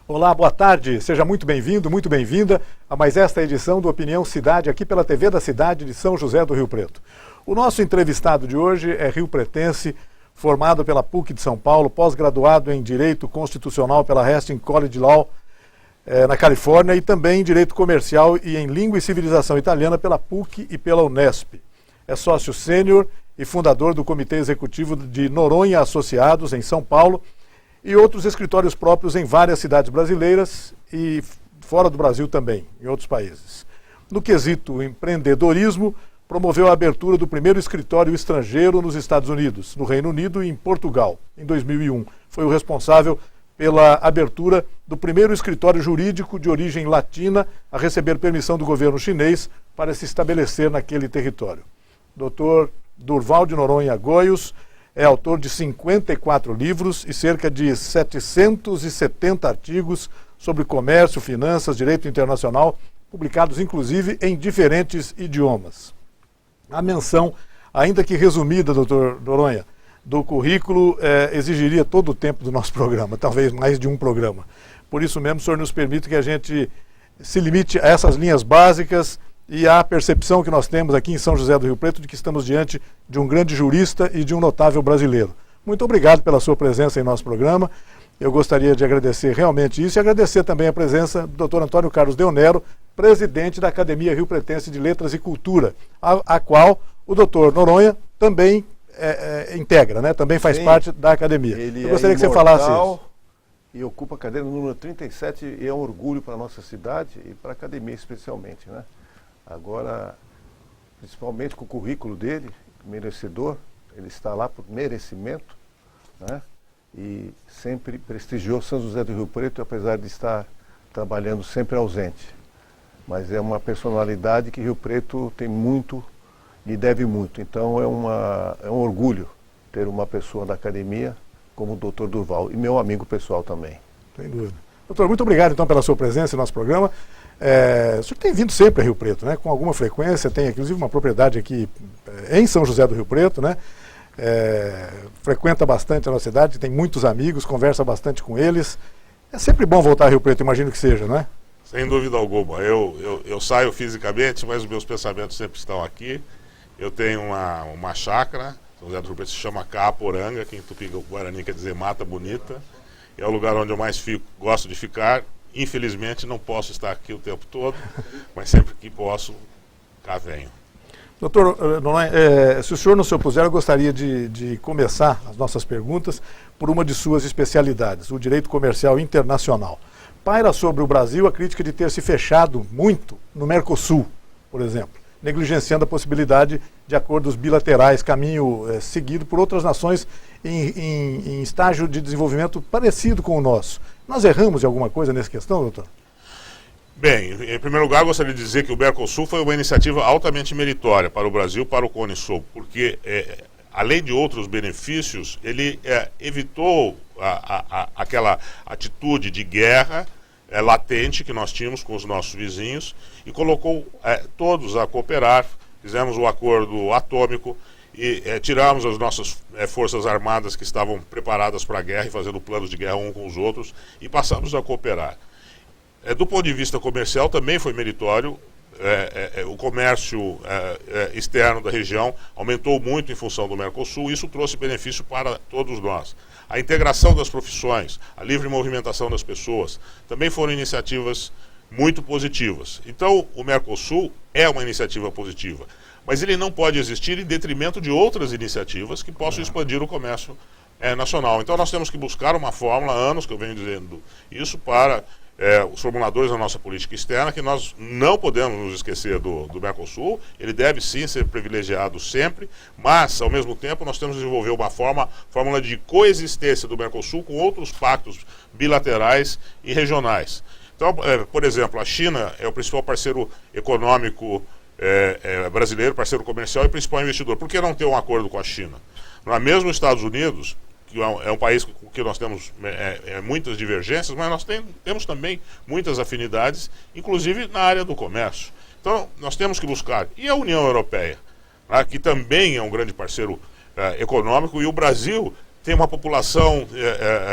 Olá, boa tarde, seja muito bem-vindo, muito bem-vinda a mais esta edição do Opinião Cidade, aqui pela TV da cidade de São José do Rio Preto. O nosso entrevistado de hoje é rio-pretense, formado pela PUC de São Paulo, pós-graduado em Direito Constitucional pela Hastings College Law, na Califórnia, e também em Direito Comercial e em Língua e Civilização Italiana pela PUC e pela Unesp. É sócio sênior e fundador do Comitê Executivo de Noronha Associados, em São Paulo, e outros escritórios próprios em várias cidades brasileiras e fora do Brasil também, em outros países. No quesito empreendedorismo, promoveu a abertura do primeiro escritório estrangeiro nos Estados Unidos, no Reino Unido e em Portugal, em 2001. Foi o responsável pela abertura do primeiro escritório jurídico de origem latina a receber permissão do governo chinês para se estabelecer naquele território. Dr. Durval de Noronha Goios é autor de 54 livros e cerca de 770 artigos sobre comércio, finanças, direito internacional, publicados inclusive em diferentes idiomas. A menção, ainda que resumida, doutor Noronha, do currículo exigiria todo o tempo do nosso programa, talvez mais de um programa. Por isso mesmo, o senhor nos permite que a gente se limite a essas linhas básicas e à percepção que nós temos aqui em São José do Rio Preto de que estamos diante de um grande jurista e de um notável brasileiro. Muito obrigado pela sua presença em nosso programa. Eu gostaria de agradecer realmente isso e agradecer também a presença do Dr. Antônio Carlos Deonero, presidente da Academia Rio-Pretense de Letras e Cultura, a qual o Dr. Noronha também integra, né? Também faz parte da academia. Eu gostaria que você falasse isso. E ocupa a cadeira número 37 e é um orgulho para a nossa cidade e para a academia especialmente, né? Agora, principalmente com o currículo dele, merecedor, ele está lá por merecimento, né? E sempre prestigiou São José do Rio Preto, apesar de estar trabalhando sempre ausente. Mas é uma personalidade que Rio Preto tem muito e deve muito. Então é um orgulho ter uma pessoa da academia como o Dr. Durval e meu amigo pessoal também. Sem dúvida. Doutor, muito obrigado então pela sua presença em nosso programa. O senhor tem vindo sempre a Rio Preto, né? Com alguma frequência, tem inclusive uma propriedade aqui em São José do Rio Preto, né? Frequenta bastante a nossa cidade, tem muitos amigos, conversa bastante com eles. É sempre bom voltar a Rio Preto, imagino que seja, não é? Sem dúvida alguma. Eu saio fisicamente, mas os meus pensamentos sempre estão aqui. Eu tenho uma chácara, São José do Rio Preto se chama Caaporanga, que em Tupi-Guarani quer dizer Mata Bonita. É o lugar onde eu mais gosto de ficar. Infelizmente não posso estar aqui o tempo todo, mas sempre que posso, cá venho. Doutor Noronha, se o senhor não se opuser, eu gostaria de começar as nossas perguntas por uma de suas especialidades, o direito comercial internacional. Paira sobre o Brasil a crítica de ter se fechado muito no Mercosul, por exemplo, negligenciando a possibilidade de acordos bilaterais, caminho seguido por outras nações em estágio de desenvolvimento parecido com o nosso. Nós erramos em alguma coisa nessa questão, doutor? Bem, em primeiro lugar, gostaria de dizer que o Mercosul foi uma iniciativa altamente meritória para o Brasil, para o Cone Sul, porque, além de outros benefícios, ele evitou aquela atitude de guerra latente que nós tínhamos com os nossos vizinhos e colocou todos a cooperar. Fizemos o acordo atômico e tiramos as nossas forças armadas que estavam preparadas para a guerra e fazendo planos de guerra um com os outros e passamos a cooperar. Do ponto de vista comercial também foi meritório. O comércio externo da região aumentou muito em função do Mercosul e isso trouxe benefício para todos nós. A integração das profissões, a livre movimentação das pessoas, também foram iniciativas muito positivas. Então, o Mercosul é uma iniciativa positiva, mas ele não pode existir em detrimento de outras iniciativas que possam expandir o comércio nacional. Então, nós temos que buscar uma fórmula, há anos que eu venho dizendo isso, para os formuladores da nossa política externa, que nós não podemos nos esquecer do Mercosul. Ele deve sim ser privilegiado sempre, mas ao mesmo tempo nós temos que desenvolver uma fórmula de coexistência do Mercosul com outros pactos bilaterais e regionais. Então, por exemplo, a China é o principal parceiro econômico brasileiro, parceiro comercial e principal investidor. Por que não ter um acordo com a China? Mesmo os Estados Unidos, que é um país com que nós temos muitas divergências, mas nós temos também muitas afinidades, inclusive na área do comércio. Então, nós temos que buscar. E a União Europeia, que também é um grande parceiro econômico, e o Brasil tem uma população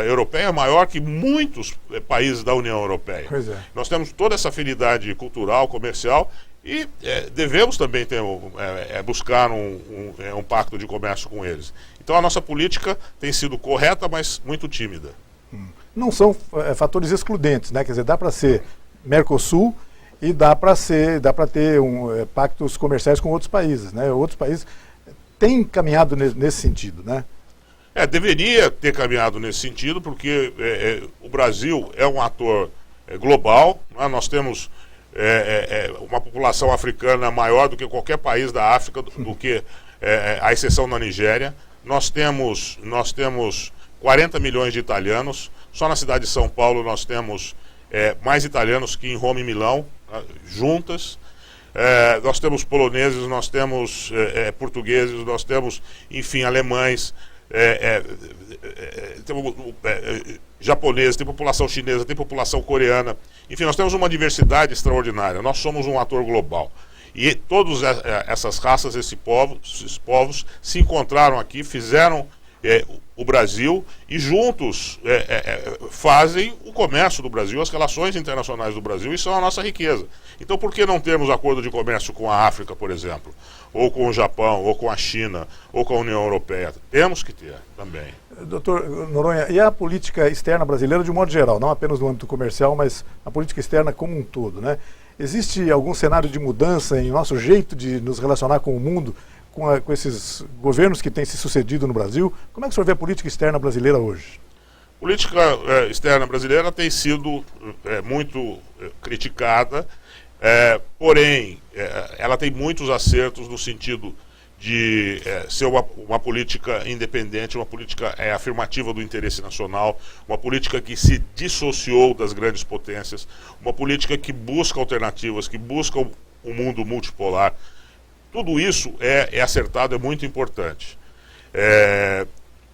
europeia maior que muitos países da União Europeia. Pois é. Nós temos toda essa afinidade cultural, comercial, e devemos também buscar um pacto de comércio com eles. Então a nossa política tem sido correta, mas muito tímida. Não são fatores excludentes, né? Quer dizer, dá para ser Mercosul e dá para ter pactos comerciais com outros países, né? Outros países têm caminhado nesse sentido, né? Deveria ter caminhado nesse sentido, porque o Brasil é um ator global, né? Nós temos uma população africana maior do que qualquer país da África, do que a exceção da Nigéria. Nós temos 40 milhões de italianos. Só na cidade de São Paulo nós temos mais italianos que em Roma e Milão, juntas. Nós temos poloneses, nós temos portugueses, nós temos, enfim, alemães, temos japoneses, tem população chinesa, tem população coreana. Enfim, nós temos uma diversidade extraordinária. Nós somos um ator global. E todas essas raças, esses povos se encontraram aqui, fizeram o Brasil e juntos fazem o comércio do Brasil, as relações internacionais do Brasil, e são a nossa riqueza. Então por que não termos acordo de comércio com a África, por exemplo? Ou com o Japão, ou com a China, ou com a União Europeia? Temos que ter também. Doutor Noronha, e a política externa brasileira de um modo geral, não apenas no âmbito comercial, mas a política externa como um todo, né? Existe algum cenário de mudança em nosso jeito de nos relacionar com o mundo, com esses governos que têm se sucedido no Brasil? Como é que o senhor vê a política externa brasileira hoje? A política externa brasileira tem sido muito criticada, porém, ela tem muitos acertos no sentido de ser uma política independente, uma política afirmativa do interesse nacional, uma política que se dissociou das grandes potências, uma política que busca alternativas, que busca um mundo multipolar. Tudo isso é acertado, é muito importante.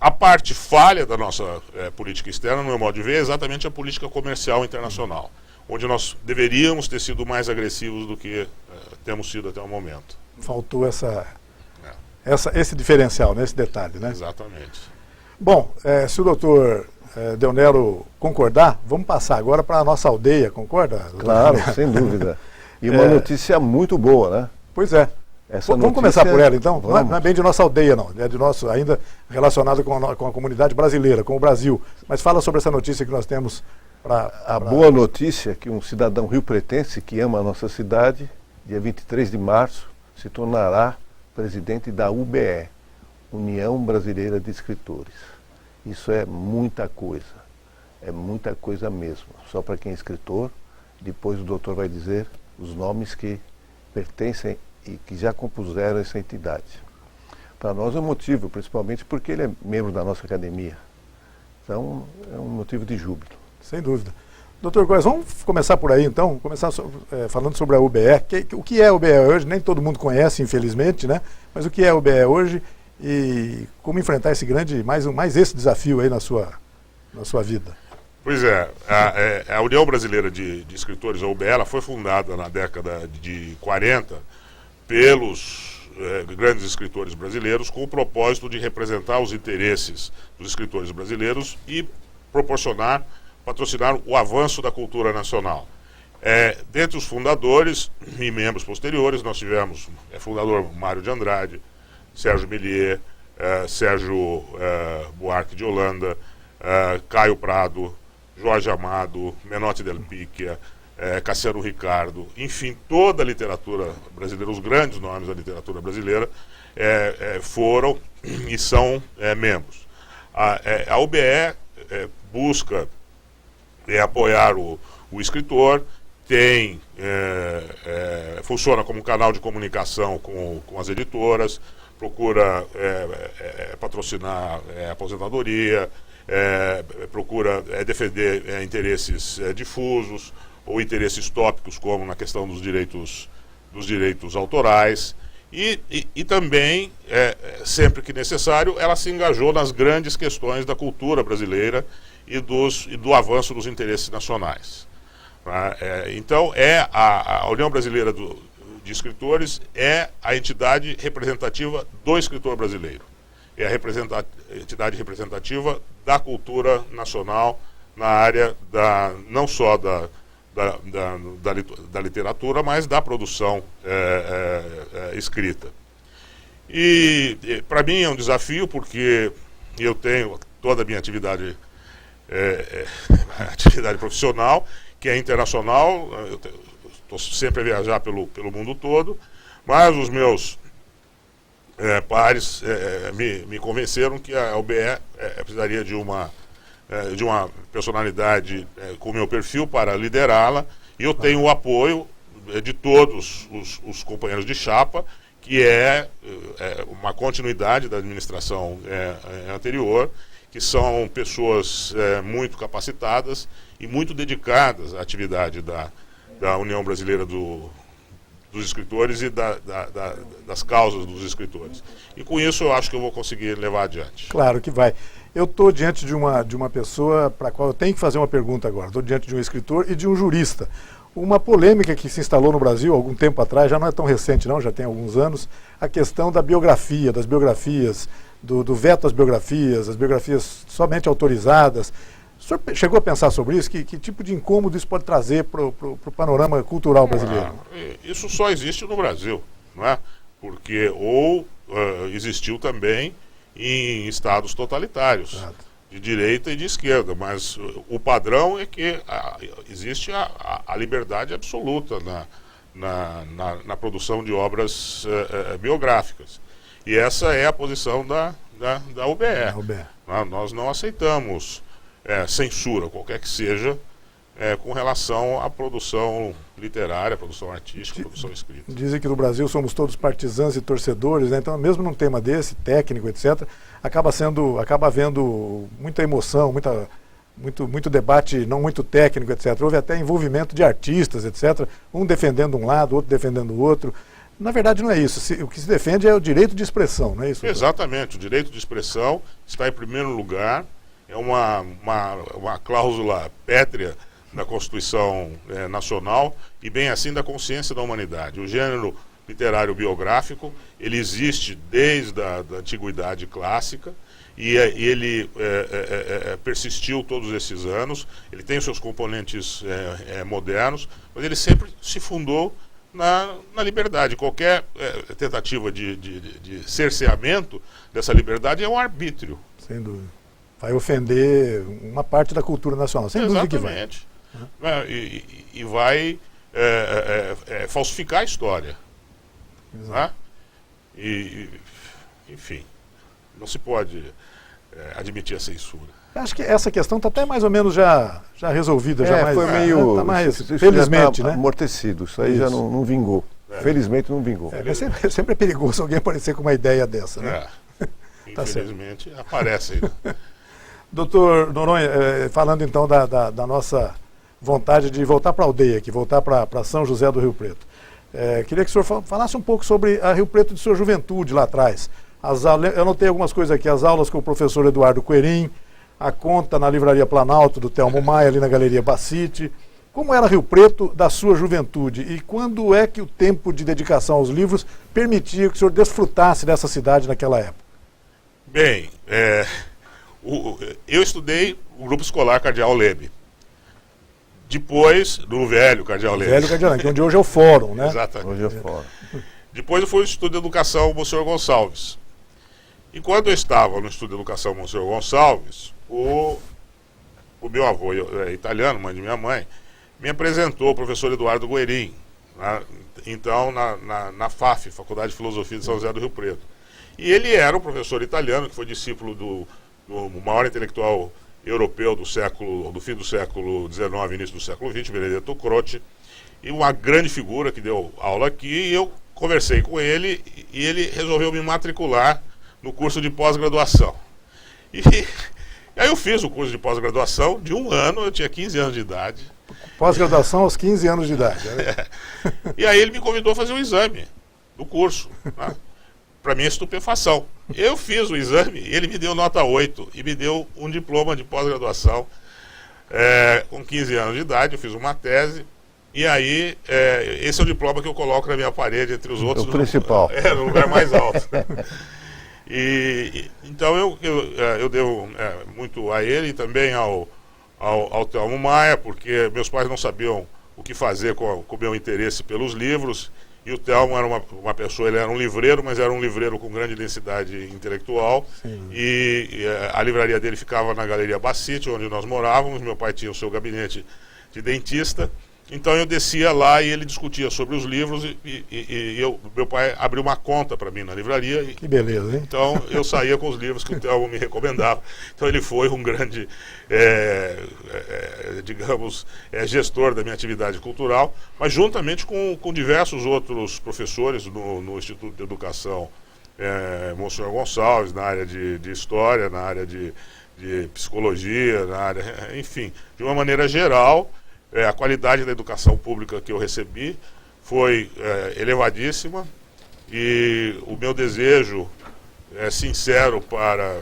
A parte falha da nossa política externa, no meu modo de ver, é exatamente a política comercial internacional, onde nós deveríamos ter sido mais agressivos do que temos sido até o momento. Faltou esse diferencial, né, esse detalhe, né? Exatamente. Bom, se o doutor Deonero concordar, vamos passar agora para a nossa aldeia, concorda? Claro, sem dúvida. E uma notícia muito boa, né? Pois é. Vamos começar por ela, então? Não é bem de nossa aldeia, não. É de nosso, ainda relacionado com a comunidade brasileira, com o Brasil. Mas fala sobre essa notícia que nós temos A boa notícia é que um cidadão rio-pretense que ama a nossa cidade, dia 23 de março, se tornará presidente da UBE, União Brasileira de Escritores. Isso é muita coisa mesmo. Só para quem é escritor, depois o doutor vai dizer os nomes que pertencem e que já compuseram essa entidade. Para nós é um motivo, principalmente porque ele é membro da nossa academia. Então, é um motivo de júbilo. Sem dúvida. Doutor Góes, vamos começar por aí então, começar falando sobre a UBE. O que é a UBE hoje? Nem todo mundo conhece, infelizmente, né? Mas o que é a UBE hoje e como enfrentar esse mais esse desafio aí na sua vida? Pois a União Brasileira de Escritores, a UBE, ela foi fundada na década de 40 pelos grandes escritores brasileiros com o propósito de representar os interesses dos escritores brasileiros e patrocinar o avanço da cultura nacional. Dentre os fundadores e membros posteriores, nós tivemos fundador Mário de Andrade, Sérgio Millier, Sérgio Buarque de Holanda, Caio Prado, Jorge Amado, Menotti del Picchia, Cassiano Ricardo, enfim, toda a literatura brasileira, os grandes nomes da literatura brasileira foram e são membros. A UBE busca apoiar o escritor, funciona como canal de comunicação com as editoras, procura patrocinar aposentadoria, procura defender interesses difusos ou interesses tópicos, como na questão dos direitos autorais. E também, sempre que necessário, ela se engajou nas grandes questões da cultura brasileira e do avanço dos interesses nacionais. Então, a União Brasileira de Escritores é a entidade representativa do escritor brasileiro. é a entidade representativa da cultura nacional na área não só da literatura, mas da produção escrita. E para mim é um desafio, porque eu tenho toda a minha atividade profissional, que é internacional. Eu estou sempre a viajar pelo mundo todo, mas os meus pares me convenceram que a UBE precisaria de uma personalidade com o meu perfil para liderá-la, e eu tenho o apoio de todos os companheiros de chapa, que é uma continuidade da administração anterior, que são pessoas muito capacitadas e muito dedicadas à atividade da União Brasileira dos Escritores e das causas dos escritores. E com isso eu acho que eu vou conseguir levar adiante. Claro que vai. Eu estou diante de uma pessoa para a qual eu tenho que fazer uma pergunta agora. Estou diante de um escritor e de um jurista. Uma polêmica que se instalou no Brasil há algum tempo atrás, já não é tão recente não, já tem alguns anos, a questão da biografia, das biografias, do veto às biografias, as biografias somente autorizadas. O senhor chegou a pensar sobre isso? Que tipo de incômodo isso pode trazer para o panorama cultural brasileiro? Isso só existe no Brasil, não é? Porque existiu também em estados totalitários, de direita e de esquerda, mas o padrão é que existe a liberdade absoluta na produção de obras biográficas. E essa é a posição da UBE. Nós não aceitamos censura, qualquer que seja, com relação à produção literária, produção artística, produção escrita. Dizem que no Brasil somos todos partisãs e torcedores, né? Então mesmo num tema desse, técnico, etc., acaba havendo muita emoção, muito debate não muito técnico, etc. Houve até envolvimento de artistas, etc., um defendendo um lado, outro defendendo o outro. Na verdade não é isso, o que se defende é o direito de expressão, não é isso? Exatamente, o direito de expressão está em primeiro lugar, é uma cláusula pétrea da Constituição Nacional e bem assim da consciência da humanidade. O gênero literário biográfico, ele existe desde a antiguidade clássica e ele persistiu todos esses anos. Ele tem os seus componentes modernos, mas ele sempre se fundou na liberdade. Qualquer tentativa de cerceamento dessa liberdade é um arbítrio. Sem dúvida. Vai ofender uma parte da cultura nacional, sem dúvida que vai. Exatamente. E vai falsificar a história. Né? Enfim, não se pode admitir a censura. Acho que essa questão está até mais ou menos já resolvida. Foi meio... Tá mais, isso felizmente, já tá né? amortecido. Isso aí já não vingou. Felizmente não vingou. Sempre é perigoso alguém aparecer com uma ideia dessa, né? Infelizmente aparece aí. Né? Doutor Noronha, falando então da nossa vontade de voltar para a aldeia aqui, voltar para São José do Rio Preto. Queria que o senhor falasse um pouco sobre a Rio Preto de sua juventude lá atrás. Eu anotei algumas coisas aqui, as aulas com o professor Eduardo Coerim, a conta na Livraria Planalto do Telmo Maia, ali na Galeria Bacite. Como era Rio Preto da sua juventude e quando é que o tempo de dedicação aos livros permitia que o senhor desfrutasse dessa cidade naquela época? Bem, eu estudei o grupo escolar Cardeal Leme. Depois, do velho Cardeal Leme. Velho Cardeal Leme, onde hoje é o fórum, né? Exatamente. Hoje é fora. Depois eu fui no Instituto de Educação Monsenhor Gonçalves. E quando eu estava no Instituto de Educação Monsenhor Gonçalves, o meu avô italiano, mãe de minha mãe, me apresentou o professor Eduardo Coerim, então na FAF, Faculdade de Filosofia de São José do Rio Preto. E ele era um professor italiano que foi discípulo do maior intelectual europeu do fim do século XIX, início do século XX, Benedetto Croce, e uma grande figura que deu aula aqui. E eu conversei com ele e ele resolveu me matricular no curso de pós-graduação. E aí eu fiz o curso de pós-graduação de 1 ano, eu tinha 15 anos de idade. Pós-graduação aos 15 anos de idade. Né? E aí ele me convidou a fazer um exame do curso, né? Para minha estupefação. Eu fiz o exame, ele me deu nota 8 e me deu um diploma de pós-graduação com 15 anos de idade. Eu fiz uma tese e aí esse é o diploma que eu coloco na minha parede entre os outros. O principal. No lugar mais alto. Então eu devo muito a ele e também ao Thelmo Maia, porque meus pais não sabiam o que fazer com o meu interesse pelos livros, e o Thelmo era uma pessoa, ele era um livreiro, mas era um livreiro com grande densidade intelectual. E a livraria dele ficava na Galeria Bacite, onde nós morávamos. Meu pai tinha o seu gabinete de dentista, então eu descia lá e ele discutia sobre os livros, meu pai abriu uma conta para mim na livraria. Que beleza, hein? Então eu saía com os livros que o Thelmo me recomendava. Então ele foi um grande, digamos, gestor da minha atividade cultural, mas juntamente com diversos outros professores no Instituto de Educação, Monsenhor Gonçalves, na área de História, na área de Psicologia, na área, enfim, de uma maneira geral. A qualidade da educação pública que eu recebi foi elevadíssima, e o meu desejo sincero para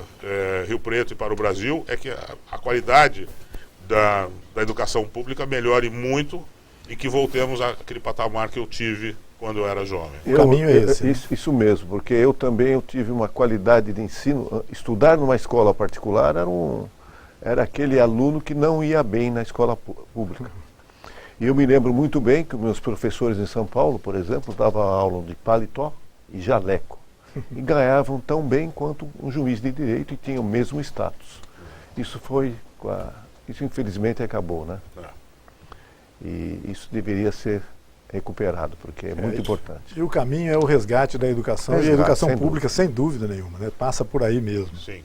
Rio Preto e para o Brasil é que a qualidade da educação pública melhore muito e que voltemos àquele patamar que eu tive quando eu era jovem. O caminho é esse. Isso mesmo, porque eu tive uma qualidade de ensino. Estudar numa escola particular era aquele aluno que não ia bem na escola pública. E eu me lembro muito bem que meus professores em São Paulo, por exemplo, davam aula de paletó e jaleco. E ganhavam tão bem quanto um juiz de direito e tinham o mesmo status. Isso infelizmente acabou, né? E isso deveria ser recuperado, porque é muito importante. E o caminho é o resgate da educação, e a educação pública, sem dúvida nenhuma, né? Passa por aí mesmo. Sim.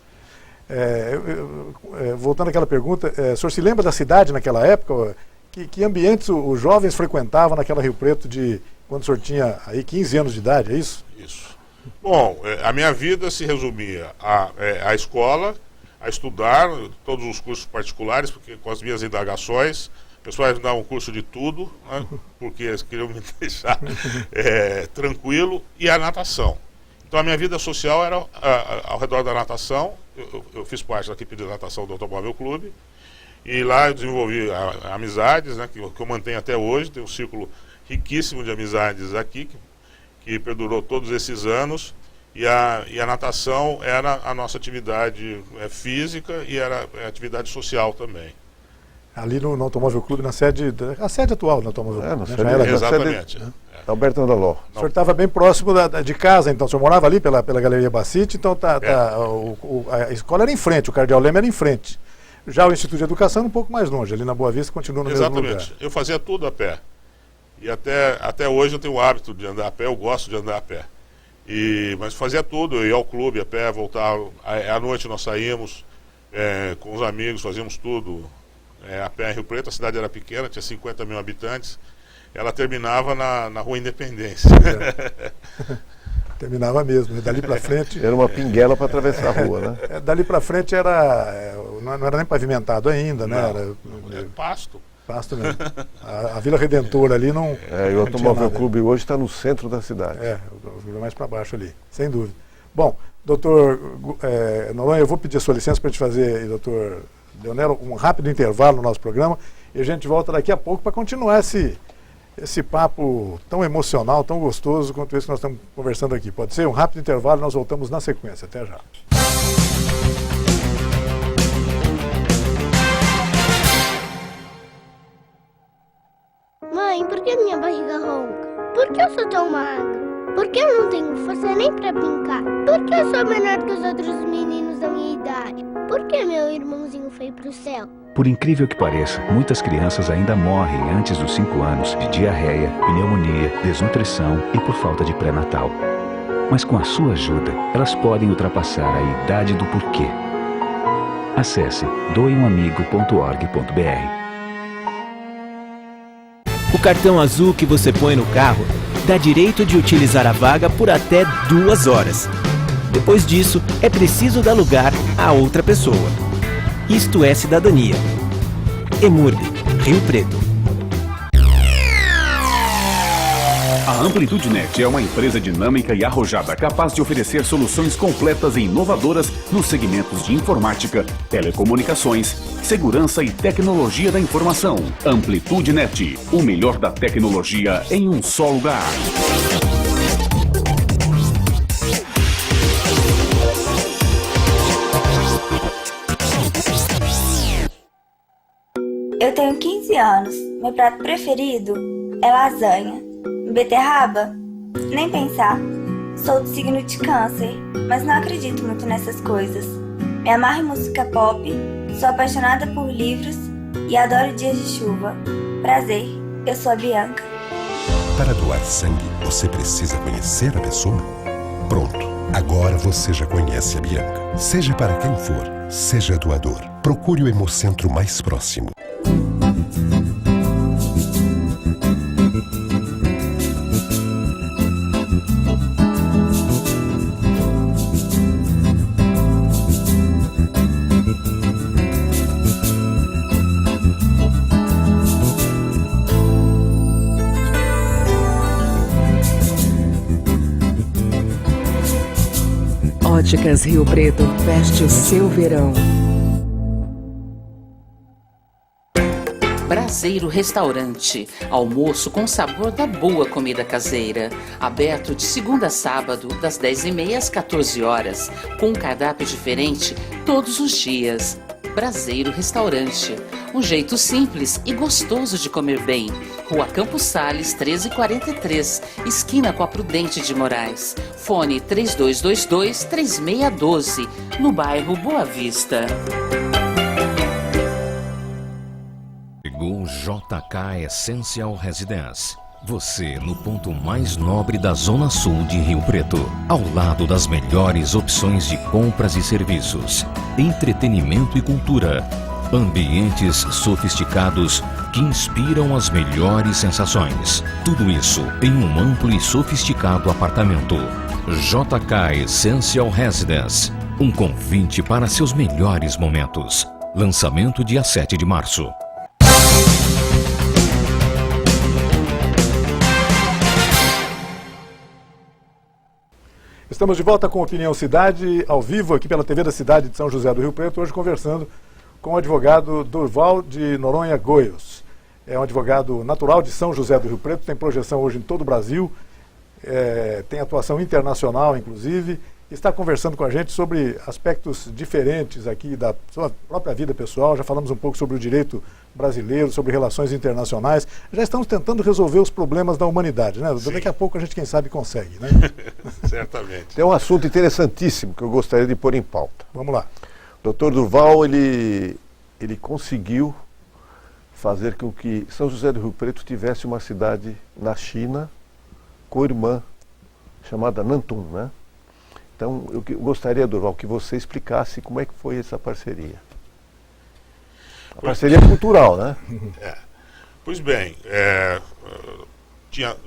Voltando àquela pergunta, o senhor se lembra da cidade naquela época? Que ambientes os jovens frequentavam naquela Rio Preto quando o senhor tinha aí 15 anos de idade, é isso? Isso. Bom, a minha vida se resumia à escola, a estudar todos os cursos particulares, porque com as minhas indagações, pessoas davam um curso de tudo, né, porque eles queriam me deixar tranquilo, e a natação. Então a minha vida social era ao redor da natação. Eu fiz parte da equipe de natação do Automóvel Clube, e lá eu desenvolvi amizades, né, que eu mantenho até hoje. Tem um círculo riquíssimo de amizades aqui, que perdurou todos esses anos, e a natação era a nossa atividade física e era atividade social também. Ali no Automóvel Clube, a sede atual do Automóvel Clube. Exatamente. Alberto Andaló. O senhor estava bem próximo de casa, então. O senhor morava ali pela Galeria Bacite, então a escola era em frente, o Cardeal Leme era em frente. Já o Instituto de Educação um pouco mais longe, ali na Boa Vista, continua no mesmo lugar. Exatamente. Eu fazia tudo a pé. E até hoje eu tenho o hábito de andar a pé, eu gosto de andar a pé. Mas fazia tudo, eu ia ao clube a pé, voltava. À noite nós saímos com os amigos, fazíamos tudo a pé em Rio Preto. A cidade era pequena, tinha 50 mil habitantes. Ela terminava na Rua Independência. Terminava mesmo, né? Dali para frente... Era uma pinguela para atravessar a rua, né? Dali para frente não era nem pavimentado ainda, né? Era pasto. Pasto mesmo. A Vila Redentora ali não... E o Automóvel Clube hoje está no centro da cidade. Mais para baixo ali, sem dúvida. Bom, doutor Noronha, eu vou pedir a sua licença para a gente fazer, doutor Leonel, um rápido intervalo no nosso programa, e a gente volta daqui a pouco para continuar esse papo tão emocional, tão gostoso quanto esse que nós estamos conversando aqui. Pode ser? Um rápido intervalo, nós voltamos na sequência. Até já. Mãe, por que minha barriga ronca? Por que eu sou tão magra? Por que eu não tenho força nem pra brincar? Por que eu sou menor que os outros meninos da minha idade? Por que meu irmãozinho foi pro céu? Por incrível que pareça, muitas crianças ainda morrem antes dos 5 anos de diarreia, pneumonia, desnutrição e por falta de pré-natal. Mas com a sua ajuda, elas podem ultrapassar a idade do porquê. Acesse doeumamigo.org.br. O cartão azul que você põe no carro dá direito de utilizar a vaga por até 2 horas. Depois disso, é preciso dar lugar a outra pessoa. Isto é cidadania. EMURB, Rio Preto. A AmplitudeNet é uma empresa dinâmica e arrojada capaz de oferecer soluções completas e inovadoras nos segmentos de informática, telecomunicações, segurança e tecnologia da informação. AmplitudeNet, o melhor da tecnologia em um só lugar. Eu tenho 15 anos. Meu prato preferido é lasanha. Beterraba? Nem pensar. Sou do signo de Câncer, mas não acredito muito nessas coisas. Me amarro em música pop, sou apaixonada por livros e adoro dias de chuva. Prazer, eu sou a Bianca. Para doar sangue, você precisa conhecer a pessoa? Pronto, agora você já conhece a Bianca. Seja para quem for, seja doador. Procure o Hemocentro mais próximo. Óticas Rio Preto, veste o seu verão. Braseiro Restaurante, almoço com sabor da boa comida caseira. Aberto de segunda a sábado, das 10h30 às 14h, com um cardápio diferente todos os dias. Braseiro Restaurante, um jeito simples e gostoso de comer bem. Rua Campos Sales, 1343, esquina com a Prudente de Moraes. Fone 3222-3612, no bairro Boa Vista. Chegou JK Essential Residence. Você no ponto mais nobre da Zona Sul de Rio Preto, ao lado das melhores opções de compras e serviços, entretenimento e cultura, ambientes sofisticados que inspiram as melhores sensações. Tudo isso em um amplo e sofisticado apartamento. JK Essential Residence, um convite para seus melhores momentos. Lançamento dia 7 de março. Estamos de volta com Opinião Cidade, ao vivo aqui pela TV da cidade de São José do Rio Preto, hoje conversando com o advogado Durval de Noronha Goios. É um advogado natural de São José do Rio Preto, tem projeção hoje em todo o Brasil, tem atuação internacional, inclusive, está conversando com a gente sobre aspectos diferentes aqui da sua própria vida pessoal. Já falamos um pouco sobre o direito brasileiro, sobre relações internacionais. Já estamos tentando resolver os problemas da humanidade, né? Sim. Daqui a pouco a gente, quem sabe, consegue, né? Certamente. Tem um assunto interessantíssimo que eu gostaria de pôr em pauta. Vamos lá. O Dr. Durval, ele conseguiu fazer com que São José do Rio Preto tivesse uma cidade na China, co-irmã, chamada Nantun, né? Então, eu gostaria, Durval, que você explicasse como é que foi essa parceria. A parceria cultural, né? Pois bem, tinha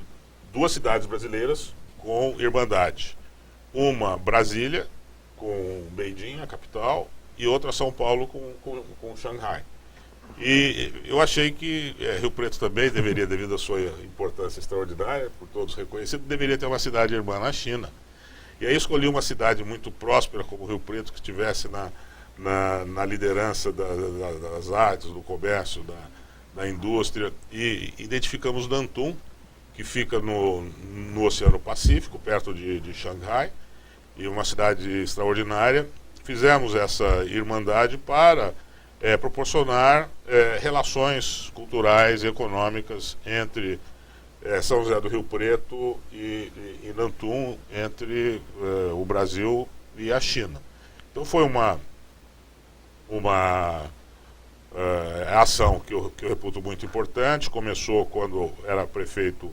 duas cidades brasileiras com irmandade. Uma, Brasília, com Beijing, a capital, e outra, São Paulo, com Xangai. E eu achei que Rio Preto também deveria, devido à sua importância extraordinária, por todos reconhecido, deveria ter uma cidade irmã na China. E aí escolhi uma cidade muito próspera como Rio Preto, que estivesse na liderança das artes, do comércio, da indústria, e identificamos Nantun, que fica no Oceano Pacífico, perto de Xangai, e uma cidade extraordinária. Fizemos essa irmandade para proporcionar relações culturais e econômicas entre São José do Rio Preto e Nantun, entre o Brasil e a China. Então foi uma ação que eu reputo muito importante. Começou quando era prefeito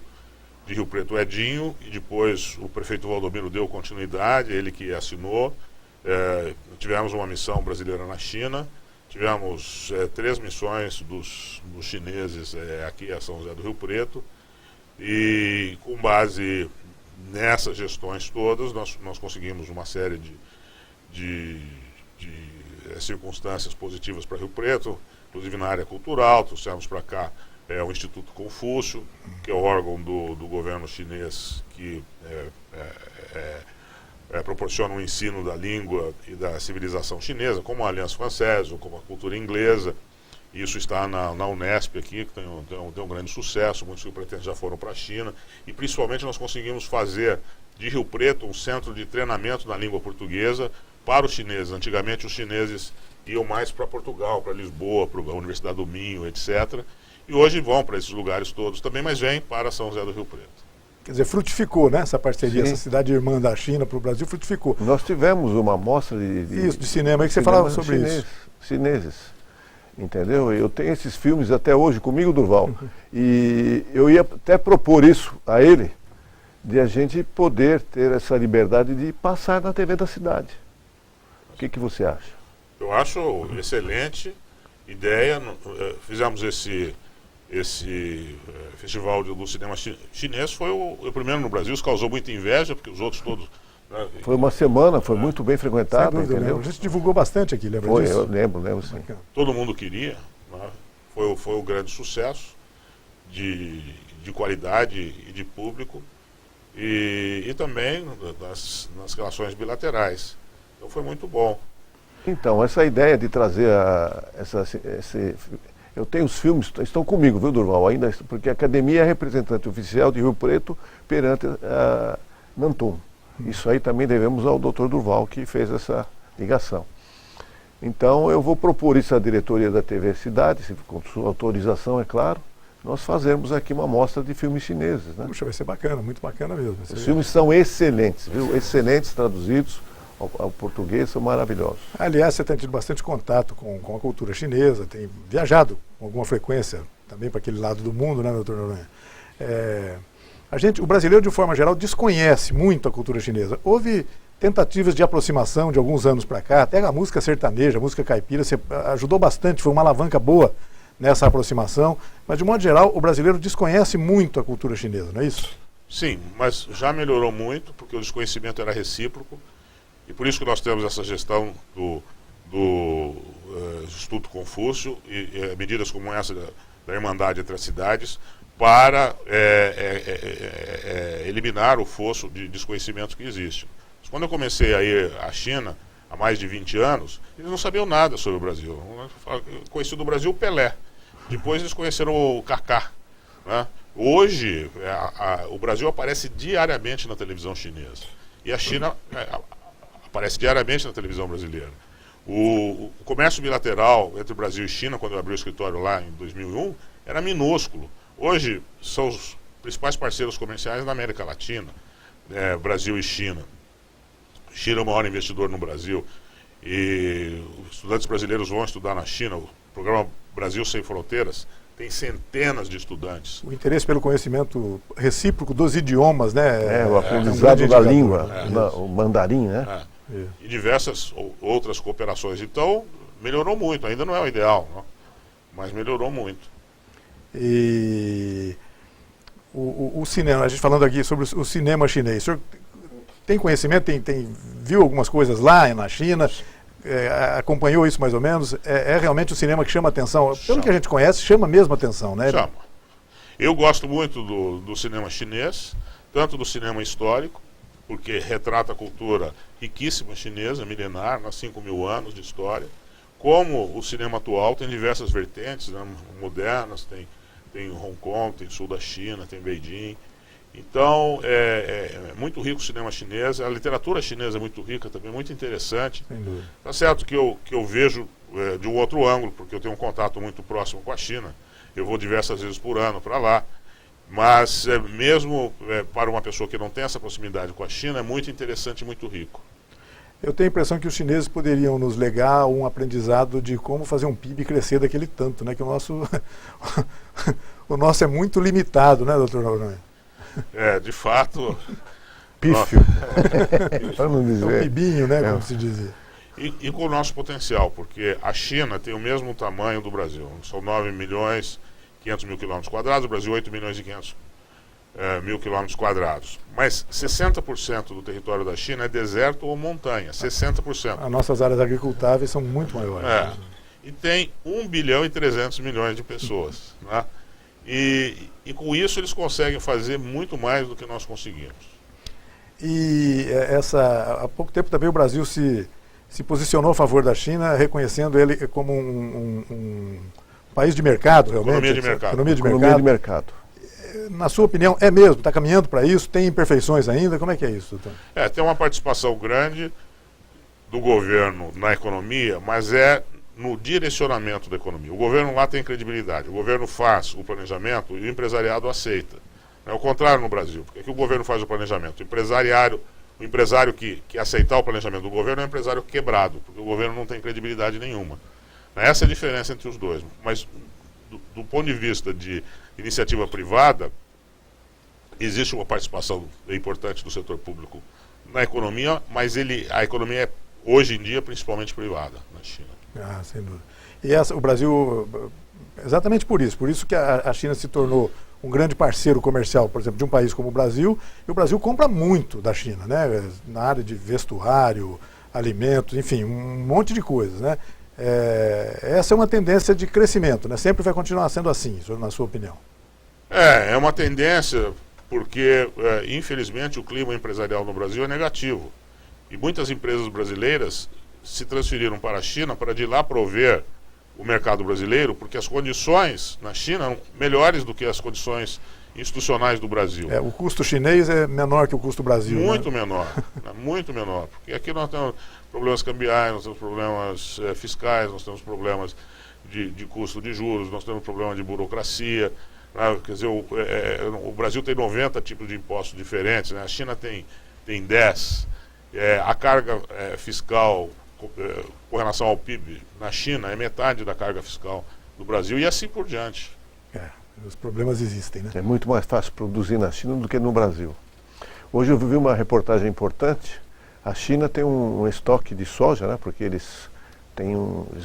de Rio Preto Edinho, e depois o prefeito Valdomiro deu continuidade, ele que assinou. Tivemos uma missão brasileira na China, tivemos 3 missões dos chineses aqui a São José do Rio Preto, e com base nessas gestões todas nós conseguimos uma série de circunstâncias positivas para Rio Preto, inclusive na área cultural. Trouxemos para cá o Instituto Confúcio, que é o órgão do governo chinês que proporciona o ensino da língua e da civilização chinesa, como a Aliança Francesa, como a cultura inglesa. Isso está na Unesp aqui, que tem um grande sucesso. Muitos rio-pretenses já foram para a China, e principalmente nós conseguimos fazer de Rio Preto um centro de treinamento na língua portuguesa para os chineses. Antigamente os chineses iam mais para Portugal, para Lisboa, para a Universidade do Minho, etc. E hoje vão para esses lugares todos também, mas vêm para São José do Rio Preto. Quer dizer, frutificou, né? Essa parceria, Sim. essa cidade irmã da China para o Brasil frutificou. Nós tivemos uma amostra Isso, de cinema, aí que você falava sobre isso. Chineses, entendeu? Eu tenho esses filmes até hoje comigo, Durval, e eu ia até propor isso a ele, de a gente poder ter essa liberdade de passar na TV da cidade. O que você acha? Eu acho excelente ideia. Fizemos esse festival do cinema chinês, foi o primeiro no Brasil, isso causou muita inveja, porque os outros todos... Né, foi uma semana, foi muito bem frequentado, entendeu? A gente divulgou bastante aqui, lembra disso? Eu lembro sim. Todo mundo queria, né? Foi um grande sucesso de qualidade e de público, e também nas relações bilaterais. Então foi muito bom. Então, essa ideia de trazer eu tenho os filmes, estão comigo, viu, Durval? Ainda, porque a academia é representante oficial de Rio Preto perante a Nantum. Isso aí também devemos ao Dr. Durval, que fez essa ligação. Então, eu vou propor isso à diretoria da TV Cidade, com sua autorização, é claro, nós fazermos aqui uma mostra de filmes chineses, né? Puxa, vai ser bacana, muito bacana mesmo. Os filmes são excelentes, viu? Excelentes, traduzidos ao português, são maravilhosos. Aliás, você tem tido bastante contato com a cultura chinesa, tem viajado com alguma frequência também para aquele lado do mundo, né, doutor Noronha? O brasileiro, de forma geral, desconhece muito a cultura chinesa. Houve tentativas de aproximação de alguns anos para cá, até a música sertaneja, a música caipira, ajudou bastante, foi uma alavanca boa nessa aproximação, mas de modo geral o brasileiro desconhece muito a cultura chinesa, não é isso? Sim, mas já melhorou muito, porque o desconhecimento era recíproco, e por isso que nós temos essa gestão do Instituto Confúcio e medidas como essa da Irmandade entre as cidades, para eliminar o fosso de desconhecimento que existe. Mas quando eu comecei a ir à China, há mais de 20 anos, eles não sabiam nada sobre o Brasil. Eu conheci do Brasil o Pelé. Depois eles conheceram o Kaká, né? Hoje, o Brasil aparece diariamente na televisão chinesa. E a China aparece diariamente na televisão brasileira. O comércio bilateral entre Brasil e China, quando eu abri o escritório lá em 2001, era minúsculo. Hoje, são os principais parceiros comerciais da América Latina, Brasil e China. China é o maior investidor no Brasil. E os estudantes brasileiros vão estudar na China. O programa Brasil Sem Fronteiras tem centenas de estudantes. O interesse pelo conhecimento recíproco dos idiomas, né? O aprendizado da língua, o mandarim, né? E diversas outras cooperações. Então, melhorou muito. Ainda não é o ideal, não? Mas melhorou muito. E o cinema, a gente falando aqui sobre o cinema chinês, o senhor tem conhecimento, viu algumas coisas lá na China, acompanhou isso mais ou menos? É realmente o cinema que chama atenção? Pelo que a gente conhece, chama mesmo atenção, né? Chama. Eu gosto muito do cinema chinês, tanto do cinema histórico, porque retrata a cultura riquíssima chinesa, milenar, 5.000 anos de história, como o cinema atual tem diversas vertentes, né, modernas, tem Hong Kong, tem sul da China, tem Beijing. Então, é muito rico o cinema chinês, a literatura chinesa é muito rica também, muito interessante. Tá certo que eu vejo de um outro ângulo, porque eu tenho um contato muito próximo com a China, eu vou diversas vezes por ano para lá, mas mesmo para uma pessoa que não tem essa proximidade com a China, é muito interessante e muito rico. Eu tenho a impressão que os chineses poderiam nos legar um aprendizado de como fazer um PIB crescer daquele tanto, né? Que o nosso é muito limitado, né, doutor Noronha? De fato... Pífio. É um pibinho, né, como se dizia. E com o nosso potencial, porque a China tem o mesmo tamanho do Brasil. São 9.500.000 quilômetros quadrados, o Brasil 8.500.000 quilômetros quadrados. Mas 60% do território da China é deserto ou montanha, 60%. As nossas áreas agricultáveis são muito maiores. E tem 1.300.000.000 de pessoas, né? E com isso eles conseguem fazer muito mais do que nós conseguimos. E há pouco tempo também o Brasil se posicionou a favor da China, reconhecendo ele como um país de mercado, realmente. Economia de mercado. Na sua opinião, é mesmo? Está caminhando para isso? Tem imperfeições ainda? Como é que é isso, doutor? Tem uma participação grande do governo na economia, mas é no direcionamento da economia. O governo lá tem credibilidade, o governo faz o planejamento e o empresariado aceita. É o contrário no Brasil. Porque aqui o governo faz o planejamento. O empresário que aceitar o planejamento do governo é um empresário quebrado, porque o governo não tem credibilidade nenhuma. Essa é a diferença entre os dois. Mas do ponto de vista de iniciativa privada, existe uma participação importante do setor público na economia, mas a economia é, hoje em dia, principalmente privada na China. Ah, sem dúvida. E o Brasil, exatamente por isso que a China se tornou um grande parceiro comercial, por exemplo, de um país como o Brasil, e o Brasil compra muito da China, né? Na área de vestuário, alimentos, enfim, um monte de coisas, né? Essa é uma tendência de crescimento, né? Sempre vai continuar sendo assim, na sua opinião. É uma tendência porque, infelizmente, o clima empresarial no Brasil é negativo. E muitas empresas brasileiras se transferiram para a China para de lá prover o mercado brasileiro, porque as condições na China são melhores do que as condições institucionais do Brasil. O custo chinês é menor que o custo Brasil. Muito né? menor, muito menor. Porque aqui nós temos problemas cambiais, nós temos problemas fiscais, nós temos problemas de custo de juros, nós temos problema de burocracia. Né? Quer dizer, o Brasil tem 90 tipos de impostos diferentes, né? A China tem 10. A carga fiscal com relação ao PIB na China é metade da carga fiscal do Brasil e assim por diante. Os problemas existem, né? É muito mais fácil produzir na China do que no Brasil. Hoje eu vi uma reportagem importante. A China tem um estoque de soja, né? Porque eles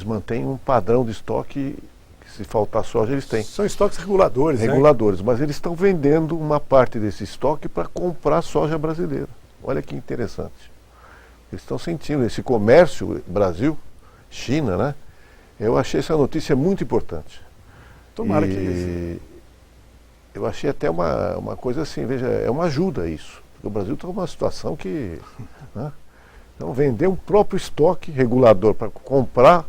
mantêm um padrão de estoque que, se faltar soja, eles têm. São estoques reguladores, Reguladores, né? Mas eles estão vendendo uma parte desse estoque para comprar soja brasileira. Olha que interessante. Eles estão sentindo esse comércio Brasil-China, né? Eu achei essa notícia muito importante. Tomara que eu achei até uma coisa assim, veja, é uma ajuda isso. Porque o Brasil está numa situação que... Né? Então, vender um próprio estoque regulador para comprar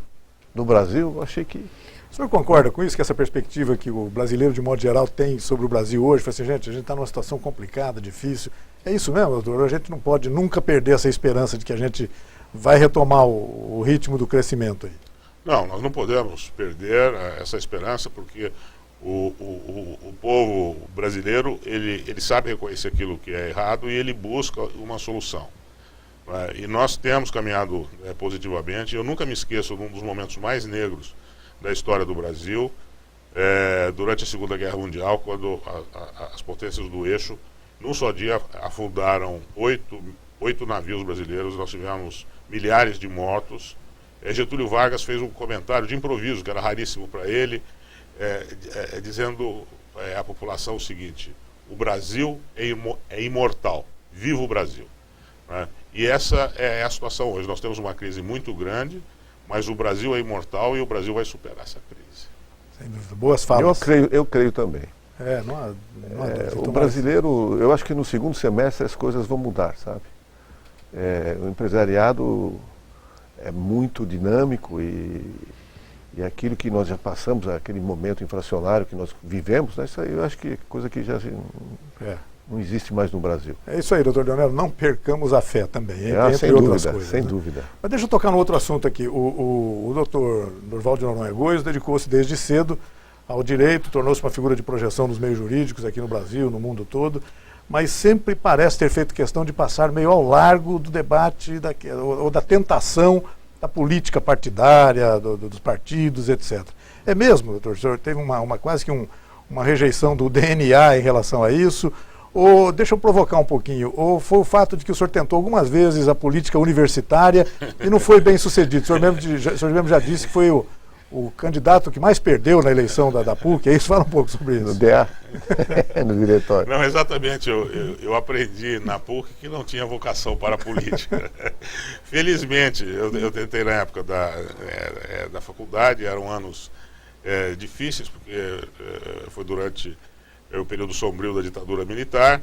no Brasil, eu achei que... O senhor concorda com isso, que essa perspectiva que o brasileiro, de modo geral, tem sobre o Brasil hoje? Fala assim, gente, a gente está numa situação complicada, difícil. É isso mesmo, doutor? A gente não pode nunca perder essa esperança de que a gente vai retomar o ritmo do crescimento aí. Não, nós não podemos perder essa esperança, porque o povo brasileiro, ele sabe reconhecer aquilo que é errado e ele busca uma solução. E nós temos caminhado positivamente. Eu nunca me esqueço de um dos momentos mais negros da história do Brasil, durante a Segunda Guerra Mundial, quando as potências do eixo, num só dia, afundaram 8 navios brasileiros. Nós tivemos milhares de mortos. Getúlio Vargas fez um comentário de improviso, que era raríssimo para ele, dizendo à população o seguinte: o Brasil é imortal, viva o Brasil. Né? E essa é a situação hoje. Nós temos uma crise muito grande, mas o Brasil é imortal e o Brasil vai superar essa crise. Sem dúvida. Boas falas. Eu creio também. Não há o brasileiro, eu acho que no segundo semestre as coisas vão mudar, sabe? O empresariado é muito dinâmico e aquilo que nós já passamos, aquele momento inflacionário que nós vivemos, né, isso aí eu acho que é coisa que já não existe mais no Brasil. É isso aí, doutor Leonel, não percamos a fé também, entre outras coisas. Sem dúvida. Mas deixa eu tocar no outro assunto aqui. O doutor Durval de Noronha Góes dedicou-se desde cedo ao direito, tornou-se uma figura de projeção nos meios jurídicos aqui no Brasil, no mundo todo, mas sempre parece ter feito questão de passar meio ao largo do debate ou da tentação da política partidária, dos partidos, etc. É mesmo, doutor? O senhor teve quase que uma rejeição do DNA em relação a isso? Ou, deixa eu provocar um pouquinho, ou foi o fato de que o senhor tentou algumas vezes a política universitária e não foi bem sucedido? O senhor mesmo já disse que foi o candidato que mais perdeu na eleição da PUC, é isso? Fala um pouco sobre isso. No DA, no diretório. Não, exatamente, eu aprendi na PUC que não tinha vocação para a política. Felizmente, eu tentei na época da faculdade, eram anos difíceis, porque foi durante o período sombrio da ditadura militar,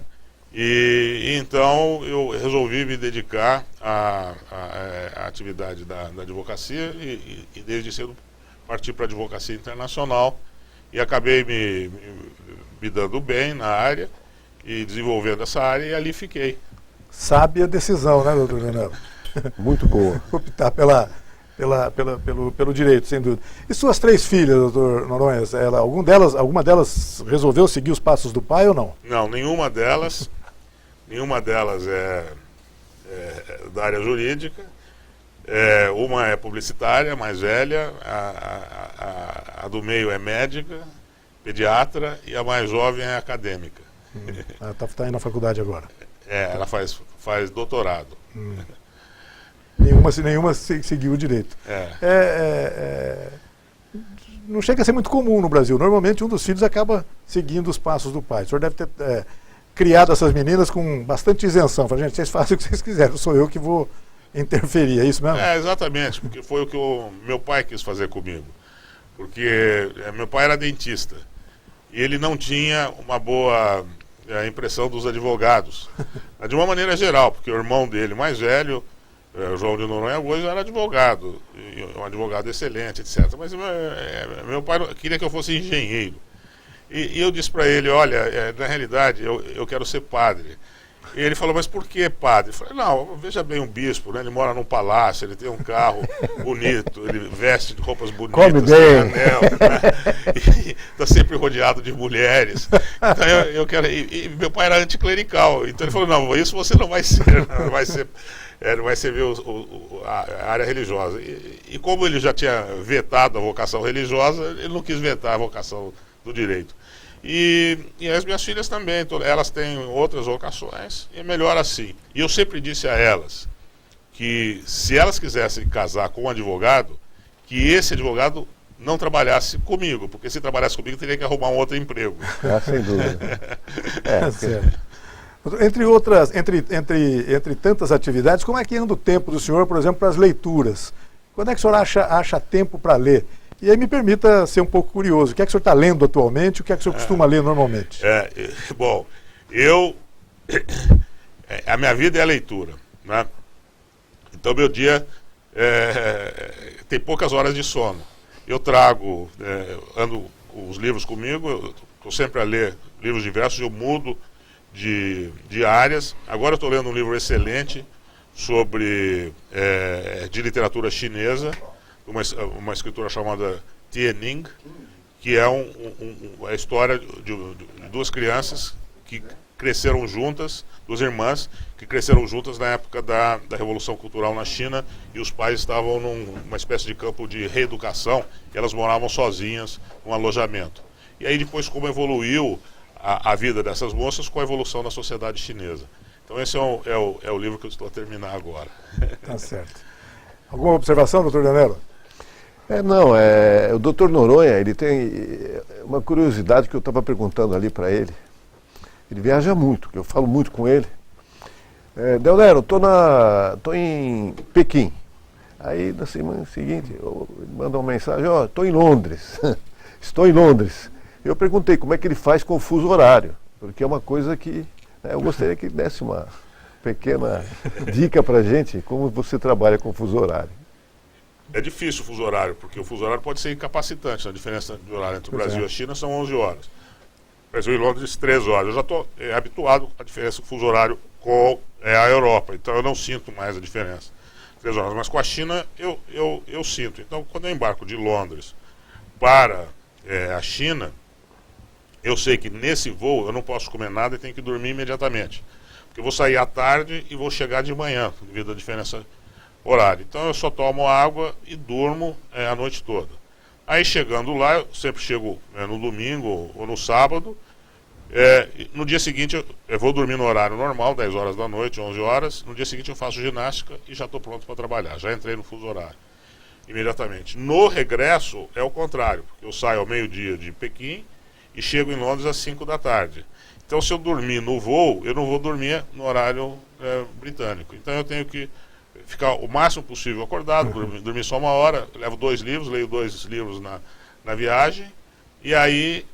e então eu resolvi me dedicar à atividade da advocacia e desde cedo parti para a advocacia internacional e acabei me dando bem na área e desenvolvendo essa área, e ali fiquei. Sábia decisão, né, doutor Leonel? Muito boa. Optar pelo direito, sem dúvida. E suas 3 filhas, doutor Noronha, alguma delas resolveu seguir os passos do pai ou não? Não, nenhuma delas é da área jurídica. Uma é publicitária, mais velha, a do meio é médica, pediatra, e a mais jovem é acadêmica. Ela está indo na faculdade agora. Ela faz doutorado. Nenhuma seguiu o direito. Não chega a ser muito comum no Brasil. Normalmente um dos filhos acaba seguindo os passos do pai. O senhor deve ter criado essas meninas com bastante isenção. Fala, gente, vocês fazem o que vocês quiserem, não sou eu que vou interferir, é isso mesmo? Exatamente, porque foi o que meu pai quis fazer comigo. Porque meu pai era dentista e ele não tinha uma boa impressão dos advogados, de uma maneira geral, porque o irmão dele mais velho, João de Noronha, hoje era advogado, um advogado excelente, etc. Mas meu pai queria que eu fosse engenheiro. E eu disse para ele, olha, na realidade eu quero ser padre. E ele falou, mas por que padre? Eu falei, não, veja bem um bispo, né? Ele mora num palácio, ele tem um carro bonito, ele veste de roupas bonitas, come bem, tem anel, né? E está sempre rodeado de mulheres. Então eu quero. E meu pai era anticlerical, então ele falou, não, isso você não vai ser, não vai ser. Não vai ser a área religiosa. E como ele já tinha vetado a vocação religiosa, ele não quis vetar a vocação do direito. E as minhas filhas também, elas têm outras vocações, e é melhor assim. E eu sempre disse a elas que se elas quisessem casar com um advogado, que esse advogado não trabalhasse comigo, porque se trabalhasse comigo teria que arrumar um outro emprego. Sem dúvida. Certo. Entre tantas atividades, como é que anda o tempo do senhor, por exemplo, para as leituras? Quando é que o senhor acha tempo para ler? E aí me permita ser um pouco curioso. O que é que o senhor está lendo atualmente? O que é que o senhor costuma ler normalmente? Bom, a minha vida é a leitura, né? Então meu dia tem poucas horas de sono. Eu ando com os livros comigo, eu estou sempre a ler livros diversos, eu mudo de áreas. Agora eu estou lendo um livro excelente de literatura chinesa, uma escritora chamada Tiening, que é a história de 2 crianças que cresceram juntas, 2 irmãs, que cresceram juntas na época da Revolução Cultural na China, e os pais estavam numa espécie de campo de reeducação, e elas moravam sozinhas num alojamento. E aí depois como evoluiu a vida dessas moças com a evolução da sociedade chinesa. Então esse é o livro que eu estou a terminar agora. Tá certo. Alguma observação, doutor Danilo? O doutor Noronha, ele tem uma curiosidade que eu estava perguntando ali para ele. Ele viaja muito, que eu falo muito com ele. Deonero, estou em Pequim. Aí na semana seguinte, ele manda uma mensagem, estou em Londres. Estou em Londres. Eu perguntei como é que ele faz com o fuso horário, porque é uma coisa que eu gostaria que desse uma pequena dica para a gente, como você trabalha com o fuso horário. É difícil o fuso horário, porque o fuso horário pode ser incapacitante. A diferença de horário entre o Brasil e a China são 11 horas. Brasil e Londres, 3 horas. Eu já estou habituado à diferença do fuso horário com a Europa, então eu não sinto mais a diferença. 3 horas. Mas com a China eu sinto. Então, quando eu embarco de Londres para a China, eu sei que nesse voo eu não posso comer nada e tenho que dormir imediatamente. Porque eu vou sair à tarde e vou chegar de manhã, devido à diferença horária. Então eu só tomo água e durmo a noite toda. Aí chegando lá, eu sempre chego no domingo ou no sábado. No dia seguinte eu vou dormir no horário normal, 10 horas da noite, 11 horas. No dia seguinte eu faço ginástica e já estou pronto para trabalhar. Já entrei no fuso horário imediatamente. No regresso é o contrário, porque eu saio ao meio-dia de Pequim e chego em Londres às 5 da tarde. Então se eu dormir no voo, eu não vou dormir no horário britânico. Então eu tenho que ficar o máximo possível acordado, dormir só 1 hora, levo 2 livros, leio 2 livros na viagem, e aí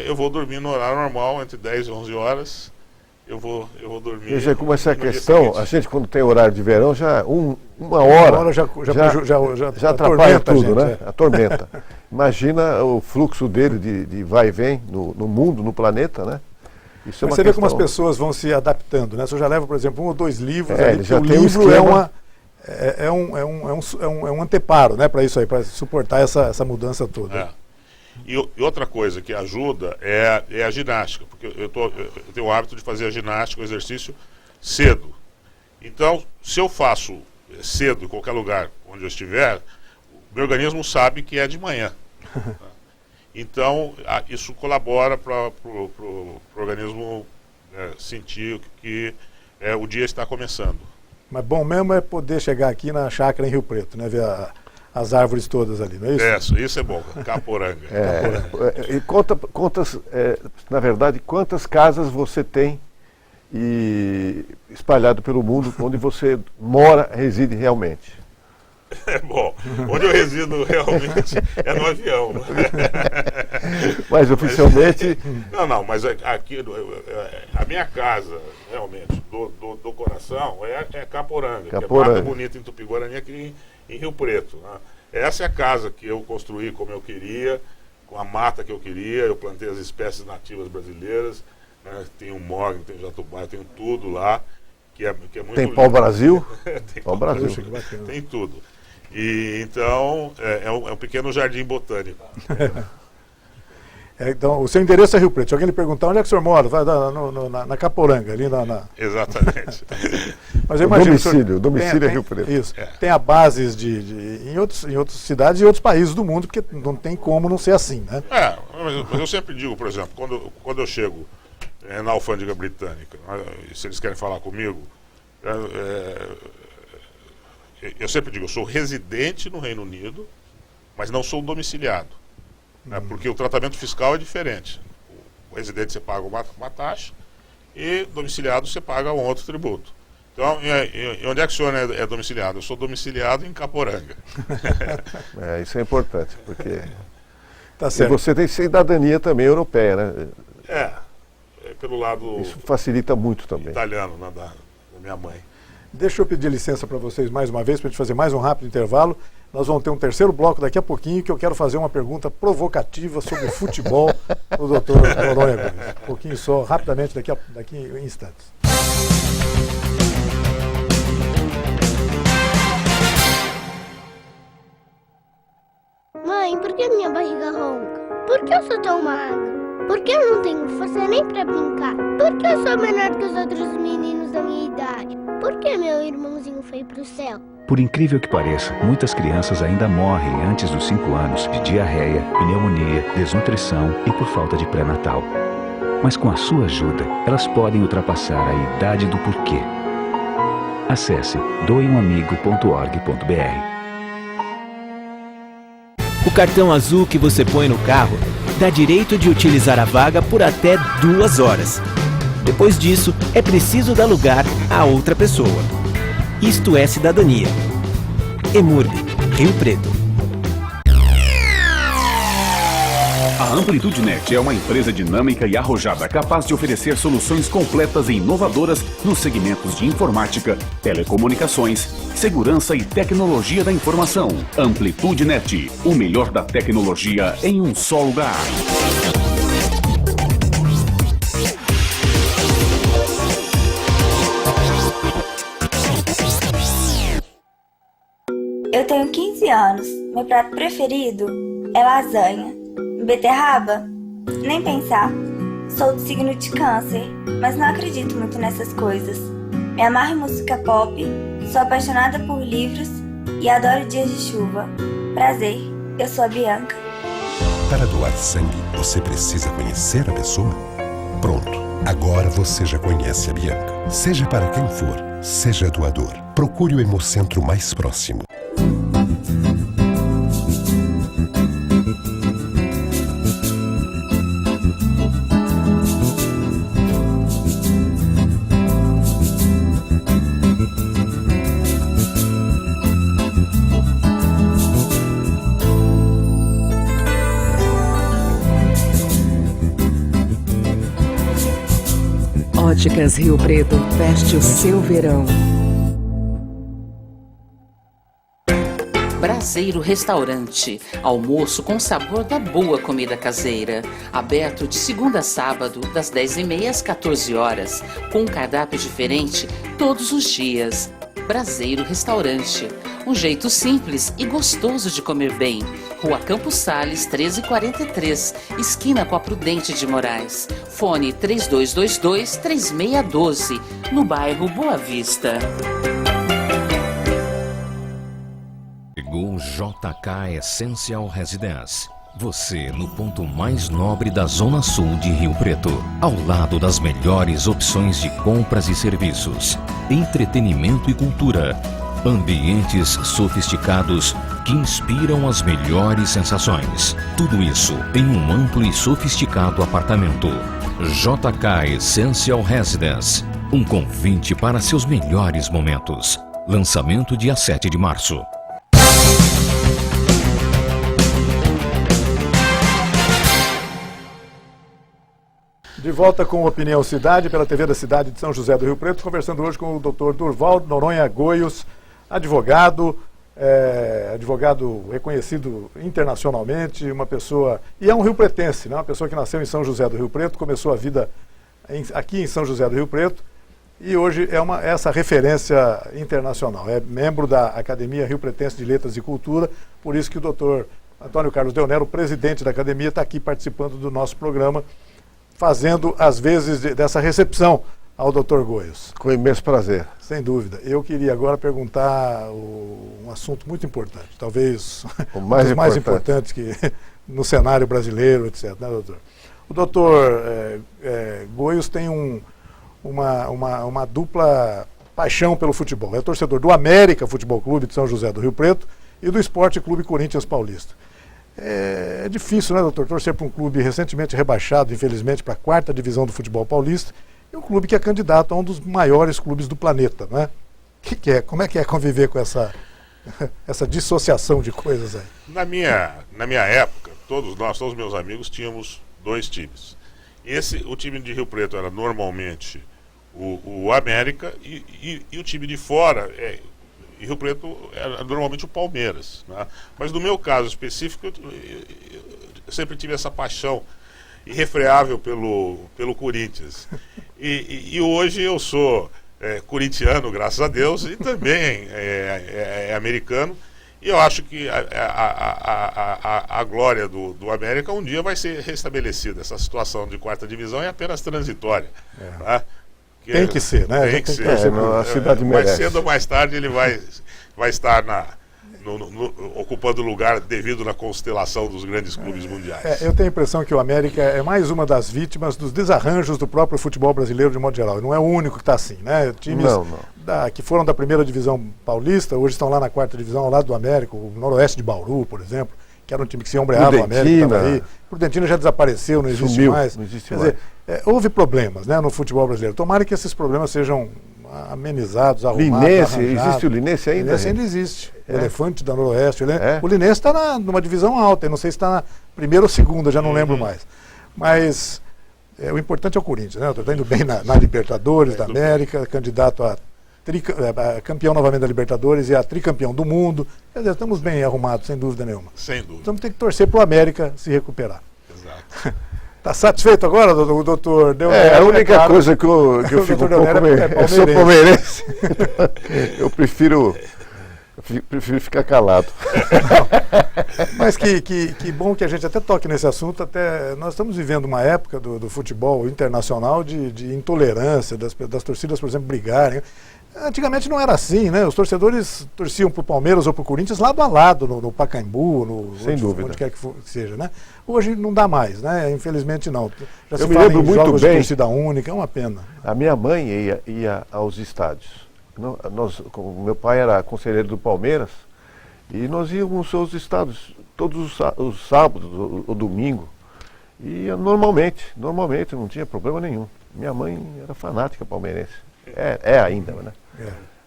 eu vou dormir no horário normal, entre 10 e 11 horas, eu vou dormir. Veja como essa questão, a gente quando tem horário de verão, já uma hora já atrapalha tudo, né? Atormenta. Imagina o fluxo dele de vai e vem no mundo, no planeta, né? Isso é uma você vê como as questão... pessoas vão se adaptando, né? Você já leva, por exemplo, 1 ou 2 livros, ele já o tem livro um esquema... é um anteparo, né, para isso aí, para suportar essa mudança toda. E outra coisa que ajuda é a ginástica, porque eu tenho o hábito de fazer a ginástica, o exercício, cedo. Então, se eu faço cedo em qualquer lugar onde eu estiver, o meu organismo sabe que é de manhã. Então, isso colabora para o organismo sentir que o dia está começando. Mas bom mesmo é poder chegar aqui na chácara em Rio Preto, né? Ver as árvores todas ali, não é isso? Isso é bom, Caporanga. E na verdade, quantas casas você tem espalhado pelo mundo, onde você reside realmente? Bom, onde eu resido realmente é no avião. Mas oficialmente... Mas aqui, a minha casa, realmente, do coração, é Caporanga. Que é Mata Bonita, em Tupi-Guarani, aqui em Rio Preto. Né? Essa é a casa que eu construí como eu queria, com a mata que eu queria. Eu plantei as espécies nativas brasileiras, né? Tem o mogno, tem o jatobá, tem tudo lá, que é muito Tem pau-brasil? Tem pau-brasil, tem tudo. E então é um pequeno jardim botânico. Então, o seu endereço é Rio Preto. Se alguém lhe perguntar onde é que o senhor mora, vai na Caporanga, ali Exatamente. Mas eu imagino, o domicílio é Rio Preto. Isso. Tem a bases em outras cidades e outros países do mundo, porque não tem como não ser assim, né? Mas eu sempre digo, por exemplo, quando eu chego na alfândega britânica, se eles querem falar comigo, eu sempre digo, eu sou residente no Reino Unido, mas não sou domiciliado. Porque o tratamento fiscal é diferente. O residente você paga uma taxa e domiciliado você paga um outro tributo. Então, onde é que o senhor é domiciliado? Eu sou domiciliado em Caporanga. Isso é importante, porque tá certo. E você tem cidadania também europeia, né? Pelo lado... Isso facilita muito também. Italiano, né, da minha mãe. Deixa eu pedir licença para vocês mais uma vez, para a gente fazer mais um rápido intervalo. Nós vamos ter um terceiro bloco daqui a pouquinho, que eu quero fazer uma pergunta provocativa sobre futebol do doutor Noronha Gomes. Um pouquinho só, rapidamente, daqui em instantes. Mãe, por que minha barriga ronca? Por que eu sou tão magra? Por que eu não tenho força nem pra brincar? Por que eu sou menor que os outros meninos da minha idade? Por que meu irmãozinho foi pro céu? Por incrível que pareça, muitas crianças ainda morrem antes dos 5 anos de diarreia, pneumonia, desnutrição e por falta de pré-natal. Mas com a sua ajuda, elas podem ultrapassar a idade do porquê. Acesse doeumamigo.org.br. O cartão azul que você põe no carro dá direito de utilizar a vaga por até 2 horas. Depois disso, é preciso dar lugar a outra pessoa. Isto é cidadania. EMURB, Rio Preto. A Amplitude Net é uma empresa dinâmica e arrojada capaz de oferecer soluções completas e inovadoras nos segmentos de informática, telecomunicações, segurança e tecnologia da informação. Amplitude Net, o melhor da tecnologia em um só lugar. Eu tenho 15 anos. Meu prato preferido é lasanha. Beterraba? Nem pensar. Sou do signo de Câncer, mas não acredito muito nessas coisas. Me amarro em música pop, sou apaixonada por livros e adoro dias de chuva. Prazer, eu sou a Bianca. Para doar sangue, você precisa conhecer a pessoa? Pronto, agora você já conhece a Bianca. Seja para quem for, seja doador. Procure o Hemocentro mais próximo. Óticas Rio Preto, veste o seu verão. Braseiro Restaurante. Almoço com sabor da boa comida caseira. Aberto de segunda a sábado, das 10h30 às 14 horas. Com um cardápio diferente todos os dias. Braseiro Restaurante. Um jeito simples e gostoso de comer bem. Rua Campos Sales, 1343, esquina com a Prudente de Moraes. Fone 3222-3612, no bairro Boa Vista. Chegou JK Essential Residence. Você no ponto mais nobre da Zona Sul de Rio Preto, ao lado das melhores opções de compras e serviços, entretenimento e cultura, ambientes sofisticados que inspiram as melhores sensações. Tudo isso em um amplo e sofisticado apartamento. JK Essential Residence, um convite para seus melhores momentos. Lançamento dia 7 de março. De volta com Opinião Cidade, pela TV da cidade de São José do Rio Preto, conversando hoje com o Dr. Durval Noronha Goios, advogado, advogado reconhecido internacionalmente, uma pessoa, e é um rio-pretense, né? Uma pessoa que nasceu em São José do Rio Preto, começou a vida aqui em São José do Rio Preto, e hoje é essa referência internacional. É membro da Academia Rio Pretense de Letras e Cultura, por isso que o Dr. Antônio Carlos Deonero, presidente da academia, está aqui participando do nosso programa, fazendo, às vezes, dessa recepção ao Dr. Goios. Com imenso prazer. Sem dúvida. Eu queria agora perguntar um assunto muito importante, talvez o um dos mais importantes no cenário brasileiro, etc. Né, doutor? O doutor Goios tem uma dupla paixão pelo futebol. É torcedor do América Futebol Clube de São José do Rio Preto e do Esporte Clube Corinthians Paulista. É difícil, né, doutor, torcer para um clube recentemente rebaixado, infelizmente, para a 4ª divisão do futebol paulista, e um clube que é candidato a um dos maiores clubes do planeta, né? Como é que é conviver com essa dissociação de coisas aí? Na minha época, todos os meus amigos, tínhamos 2 times. O time de Rio Preto era normalmente o América e o time de fora... E Rio Preto era normalmente o Palmeiras, né? Mas no meu caso específico, eu sempre tive essa paixão irrefreável pelo Corinthians. E hoje eu sou corintiano, graças a Deus, e também americano. E eu acho que a glória do América um dia vai ser restabelecida. Essa situação de 4ª divisão é apenas transitória. Né? Tem que ser, né? Tem que ser. A cidade merece. Mais cedo ou mais tarde ele vai estar ocupando lugar devido na constelação dos grandes clubes mundiais. Eu tenho a impressão que o América é mais uma das vítimas dos desarranjos do próprio futebol brasileiro de modo geral. Não é o único que está assim, né? Times que foram da 1ª divisão paulista, hoje estão lá na 4ª divisão ao lado do América, o Noroeste de Bauru, por exemplo, que era um time que se ombreava o América, estava aí. Prudentina já desapareceu, não existe mais. Não existe Quer dizer, houve problemas, né, no futebol brasileiro. Tomara que esses problemas sejam amenizados, arrumados, existe o Linense ainda? O Linense ainda existe. Elefante da Noroeste. O Linense está numa divisão alta, eu não sei se está na 1ª ou 2ª, já não lembro mais. Mas o importante é o Corinthians, né? Está indo bem na Libertadores da América, candidato a campeão novamente da Libertadores e a tricampeão do mundo. Quer dizer, estamos bem arrumados, sem dúvida nenhuma. Sem dúvida. Então temos que torcer para o América se recuperar. Exato. Está satisfeito agora, o doutor Deonero? A única coisa que eu fico um pouco... Eu sou palmeirense. Eu prefiro ficar calado. Mas que bom que a gente até toque nesse assunto. Nós estamos vivendo uma época do futebol internacional de intolerância, das torcidas, por exemplo, brigarem. Antigamente não era assim, né? Os torcedores torciam para o Palmeiras ou para o Corinthians lado a lado, no Pacaembu, onde quer que seja, né? Hoje não dá mais, né? Infelizmente não. Já eu me lembro muito jogos bem. De torcida única, é uma pena. A minha mãe ia aos estádios. Meu pai era conselheiro do Palmeiras e nós íamos aos estádios todos os sábados ou domingo. E normalmente, não tinha problema nenhum. Minha mãe era fanática palmeirense. É ainda, né?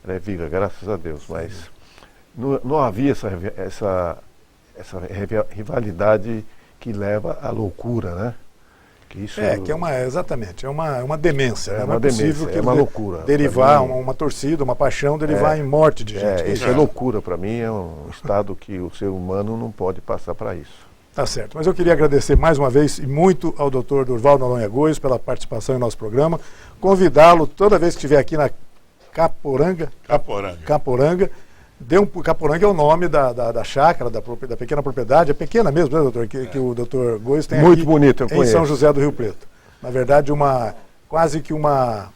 Ela é viva, graças a Deus, mas não havia essa rivalidade que leva à loucura, né? Exatamente, é uma demência. É uma demência, que é uma loucura. Derivar uma torcida, uma paixão, derivar em morte de gente. Isso é loucura para mim, é um estado que o ser humano não pode passar para isso. Tá certo, mas eu queria agradecer mais uma vez e muito ao Dr. Durval Noronha Goios pela participação em nosso programa, convidá-lo toda vez que estiver aqui na Caporanga. Caporanga. Caporanga é o nome da chácara, da pequena propriedade. É pequena mesmo, né, doutor? Que o doutor Góes tem muito aqui bonito, em São José do Rio Preto. Na verdade, quase que uma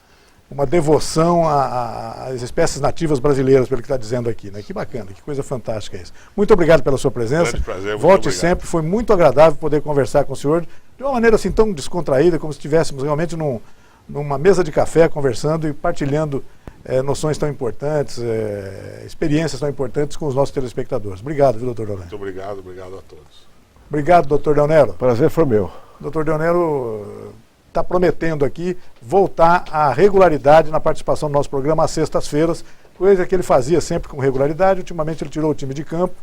devoção às espécies nativas brasileiras, pelo que está dizendo aqui, né? Que bacana, que coisa fantástica isso. Muito obrigado pela sua presença. Grande prazer, volte sempre, foi muito agradável poder conversar com o senhor de uma maneira assim tão descontraída, como se estivéssemos realmente numa mesa de café conversando e partilhando noções tão importantes, experiências tão importantes com os nossos telespectadores. Obrigado, viu, doutor Leonero? Muito obrigado a todos. Obrigado, doutor Leonero. Prazer foi meu. Doutor Leonero está prometendo aqui voltar à regularidade na participação do nosso programa às sextas-feiras, coisa que ele fazia sempre com regularidade. Ultimamente ele tirou o time de campo.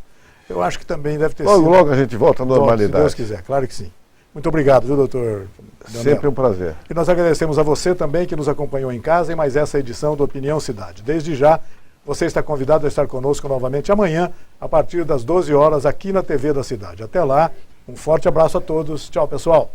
Eu acho que também deve ter sido. Logo a gente volta à normalidade. Se Deus quiser, claro que sim. Muito obrigado, viu, doutor Leonero? Sempre um prazer. E nós agradecemos a você também que nos acompanhou em casa em mais essa edição do Opinião Cidade. Desde já, você está convidado a estar conosco novamente amanhã, a partir das 12 horas, aqui na TV da Cidade. Até lá, um forte abraço a todos. Tchau, pessoal.